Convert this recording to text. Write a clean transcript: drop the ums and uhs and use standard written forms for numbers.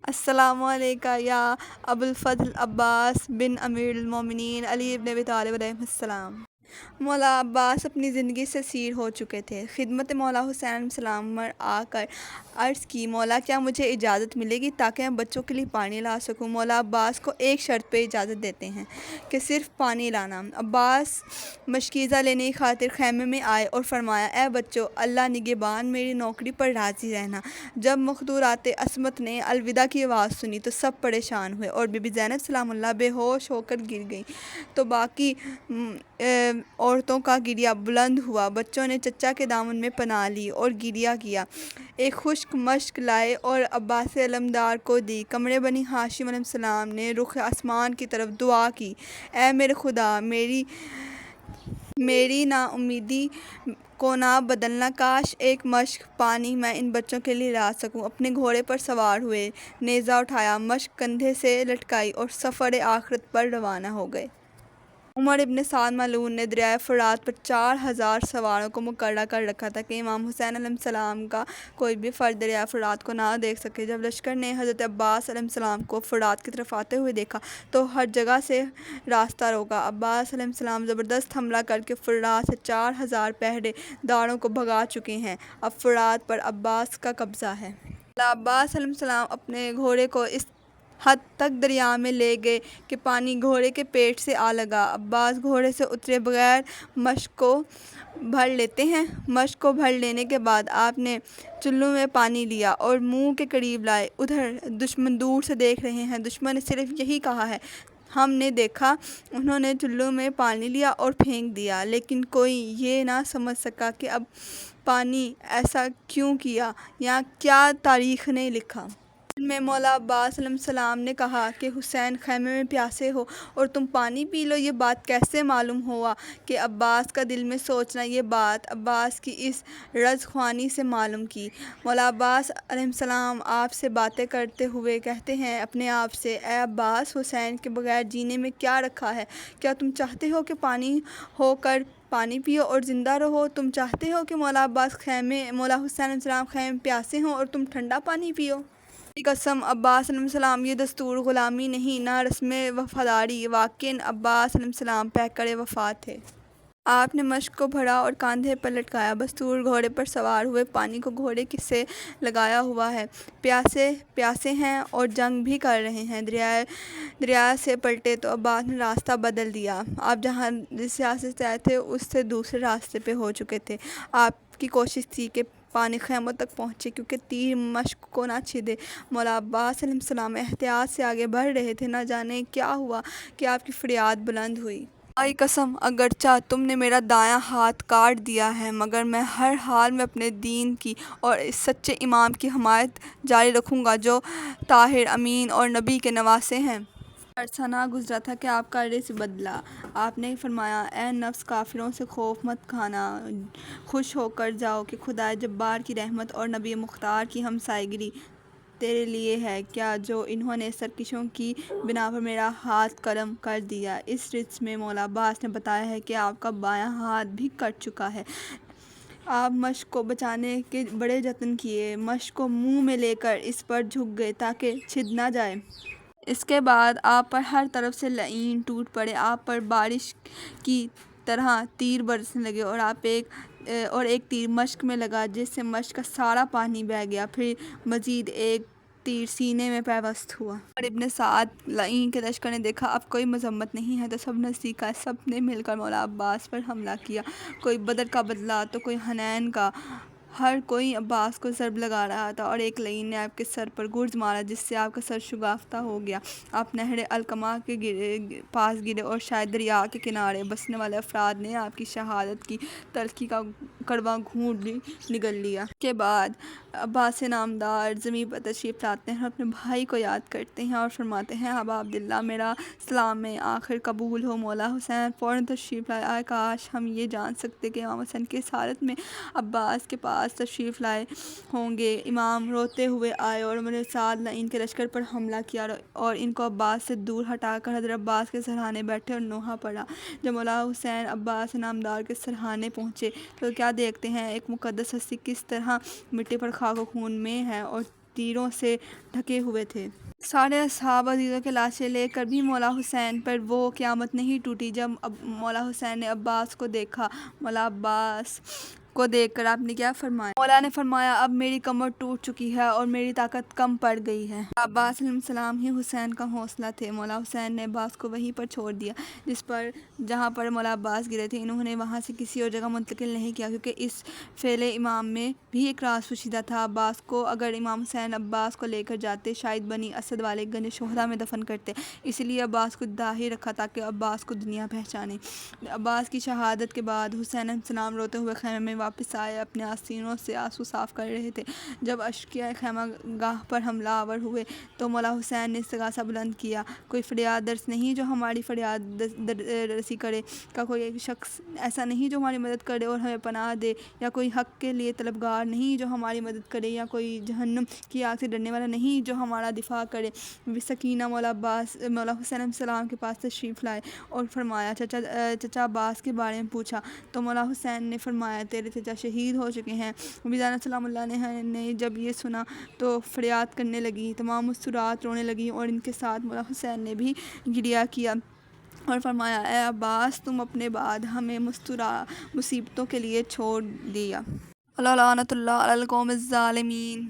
السلام علیکم یا ابو الفضل عباس بن امیر المومنین علی بن ابی طالب علیہ السلام۔ مولا عباس اپنی زندگی سے سیر ہو چکے تھے۔ خدمت مولا حسین علیہ السلام پر آ کر عرض کی، مولا کیا مجھے اجازت ملے گی تاکہ میں بچوں کے لیے پانی لا سکوں؟ مولا عباس کو ایک شرط پہ اجازت دیتے ہیں کہ صرف پانی لانا۔ عباس مشکیزہ لینے کی خاطر خیمے میں آئے اور فرمایا، اے بچوں، اللہ نگہبان، میری نوکری پر راضی رہنا۔ جب مخدورات عصمت نے الوداع کی آواز سنی تو سب پریشان ہوئے اور بی بی زینب سلام اللہ بے ہوش ہو کر گر گئیں تو باقی عورتوں کا گریہ بلند ہوا۔ بچوں نے چچا کے دامن میں پناہ لی اور گریہ کیا۔ ایک خشک مشک لائے اور عباس علمدار کو دی۔ قمر بنی ہاشم علیہ السلام نے رخ آسمان کی طرف دعا کی، اے میرے خدا، میری نا امیدی کو نہ بدلنا، کاش ایک مشک پانی میں ان بچوں کے لیے لا سکوں۔ اپنے گھوڑے پر سوار ہوئے، نیزہ اٹھایا، مشک کندھے سے لٹکائی اور سفر آخرت پر روانہ ہو گئے۔ عمر ابن سعد ملعون نے دریائے فرات پر 4000 سواروں کو مقررہ کر رکھا تھا کہ امام حسین علیہ السلام کا کوئی بھی فرد دریائے فرات کو نہ دیکھ سکے۔ جب لشکر نے حضرت عباس علیہ السلام کو فرات کی طرف آتے ہوئے دیکھا تو ہر جگہ سے راستہ روکا۔ عباس علیہ السلام زبردست حملہ کر کے فرات سے 4000 پہرے داروں کو بھگا چکے ہیں۔ اب فرات پر عباس کا قبضہ ہے۔ مولا عباس علیہ السلام اپنے گھوڑے کو اس حد تک دریا میں لے گئے کہ پانی گھوڑے کے پیٹ سے آ لگا۔ عباس گھوڑے سے اترے بغیر مشک کو بھر لیتے ہیں۔ مشک کو بھر لینے کے بعد آپ نے چلو میں پانی لیا اور منہ کے قریب لائے۔ ادھر دشمن دور سے دیکھ رہے ہیں۔ دشمن نے صرف یہی کہا ہے، ہم نے دیکھا۔ انہوں نے چلو میں پانی لیا اور پھینک دیا، لیکن کوئی یہ نہ سمجھ سکا کہ اب پانی ایسا کیوں کیا یا کیا تاریخ نے لکھا۔ دن میں مولا عباس علیہ السلام نے کہا کہ حسین، خیمے میں پیاسے ہو اور تم پانی پی لو، یہ بات کیسے معلوم ہوا؟ کہ عباس کا دل میں سوچنا یہ بات عباس کی اس رضخوانی سے معلوم کی۔ مولا عباس علیہ السلام آپ سے باتیں کرتے ہوئے کہتے ہیں اپنے آپ سے، اے عباس، حسین کے بغیر جینے میں کیا رکھا ہے؟ کیا تم چاہتے ہو کہ پانی ہو کر پانی پیو اور زندہ رہو؟ تم چاہتے ہو کہ مولا حسین علیہ السلام خیمے میں پیاسے ہوں اور تم ٹھنڈا پانی پیو؟ کی قسم، عباس علیہ السلام، یہ دستور غلامی نہیں، نہ رسم وفاداری، واقعاً عباس علیہ السلام پیکر وفا تھے۔ آپ نے مشک کو بھرا اور کاندھے پر لٹکایا۔ بستور گھوڑے پر سوار ہوئے، پانی کو گھوڑے سے لگایا ہوا ہے، پیاسے ہیں اور جنگ بھی کر رہے ہیں۔ دریا سے پلٹے تو عباس نے راستہ بدل دیا۔ آپ جس راستے سے آئے تھے اس سے دوسرے راستے پہ ہو چکے تھے۔ آپ کی کوشش تھی کہ پانی خیموں تک پہنچے کیونکہ تیر مشک کو نہ چھیدے۔ مولا عباس علیہ السلام احتیاط سے آگے بڑھ رہے تھے۔ نہ جانے کیا ہوا کہ آپ کی فریاد بلند ہوئی، خدا کی قسم، اگرچہ تم نے میرا دایاں ہاتھ کاٹ دیا ہے مگر میں ہر حال میں اپنے دین کی اور اس سچے امام کی حمایت جاری رکھوں گا جو طاہر، امین اور نبی کے نواسے ہیں۔ عرصہ نہ گزرا تھا کہ آپ کا رخ بدلا۔ آپ نے فرمایا، اے نفس، کافروں سے خوف مت کھانا، خوش ہو کر جاؤ کہ خدائے جبار کی رحمت اور نبی مختار کی ہمسایگی تیرے لیے ہے کیا جو انہوں نے سرکشیوں کی بنا پر میرا ہاتھ قلم کر دیا۔ اس رچ میں مولا عباس نے بتایا ہے کہ آپ کا بایاں ہاتھ بھی کٹ چکا ہے۔ آپ مشک کو بچانے کے بڑے جتن کیے، مشک کو منہ میں لے کر اس پر جھک گئے تاکہ چھن نہ جائے۔ اس کے بعد آپ پر ہر طرف سے لعین ٹوٹ پڑے، آپ پر بارش کی طرح تیر برسنے لگے اور ایک تیر مشک میں لگا جس سے مشک کا سارا پانی بہہ گیا۔ پھر مزید ایک تیر سینے میں پیوست ہوا۔ عمر ابن سعد لعین کے لشکر نے دیکھا اب کوئی مذمت نہیں ہے تو سب نزدیک آئے۔ سب نے مل کر مولا عباس پر حملہ کیا، کوئی بدر کا بدلہ تو کوئی حنین کا۔ ہر کوئی عباس کو ضرب لگا رہا تھا اور ایک لعین نے آپ کے سر پر گرز مارا جس سے آپ کا سر شگافتہ ہو گیا۔ آپ نہر علقمہ کے پاس گرے اور شاید دریا کے کنارے بسنے والے افراد نے آپ کی شہادت کی تلخی کا کڑوا گھونٹ بھی نگل لیا۔ اس کے بعد عباس نامدار زمین پر تشریف لاتے ہیں اور اپنے بھائی کو یاد کرتے ہیں اور فرماتے ہیں، ابا عبداللہ، میرا سلام آخر قبول ہو۔ مولا حسین فوراً تشریف لائے۔ آئے کاش ہم یہ جان سکتے کہ امام حسین کس حالت میں عباس کے پاس تشریف لائے ہوں گے۔ امام روتے ہوئے آئے اور عمر سعد لعین کے لشکر پر حملہ کیا اور ان کو عباس سے دور ہٹا کر حضرت عباس کے سرہانے بیٹھے اور نوحہ پڑھا۔ جب مولا حسین عباس نامدار کے سرہانے پہنچے تو کیا دیکھتے ہیں ایک مقدس ہستی کس طرح مٹی پر خاک و خون میں ہے اور تیروں سے ڈھکے ہوئے تھے۔ سارے اصحاب عزیزوں کے لاشیں لے کر بھی مولا حسین پر وہ قیامت نہیں ٹوٹی۔ جب مولا حسین نے عباس کو دیکھا، مولا عباس کو دیکھ کر آپ نے کیا فرمایا؟ مولا نے فرمایا اب میری کمر ٹوٹ چکی ہے اور میری طاقت کم پڑ گئی ہے۔ عباس علیہ السلام ہی حسین کا حوصلہ تھے۔ مولا حسین نے عباس کو وہیں پر چھوڑ دیا جہاں پر مولا عباس گرے تھے۔ انہوں نے وہاں سے کسی اور جگہ منتقل نہیں کیا، کیونکہ اس فعل امام میں بھی ایک راز پوشیدہ تھا۔ عباس کو اگر امام حسین عباس کو لے کر جاتے، شاید بنی اسد والے گنج شہدہ میں دفن کرتے، اس لیے عباس کو داہی رکھا تاکہ عباس کو دنیا پہچانے۔ عباس کی شہادت کے بعد حسین علیہ السلام روتے ہوئے خیمے میں واپس آئے، اپنے آستینوں سے آنسو صاف کر رہے تھے۔ جب اشقیاء خیمہ گاہ پر حملہ آور ہوئے تو مولا حسین نے استغاثہ بلند کیا، کوئی فریاد رس نہیں جو ہماری فریاد رسی کرے، کا کوئی ایک شخص ایسا نہیں جو ہماری مدد کرے اور ہمیں پناہ دے، یا کوئی حق کے لیے طلبگار نہیں جو ہماری مدد کرے، یا کوئی جہنم کی آگ سے ڈرنے والا نہیں جو ہمارا دفاع کرے۔ سکینہ مولا حسین علیہ السلام کے پاس تشریف لائے اور فرمایا چچا عباس کے بارے میں پوچھا تو مولا حسین نے فرمایا تیرے چچا شہید ہو چکے ہیں۔ بیزانہ سلام اللہ نے جب یہ سنا تو فریاد کرنے لگی، تمام مستورات رونے لگیں اور ان کے ساتھ مولا حسین نے بھی گریہ کیا اور فرمایا اے عباس تم اپنے بعد ہمیں مصیبتوں کے لیے چھوڑ دیا۔ اللہ لعنت اللہ علی القوم الظالمین۔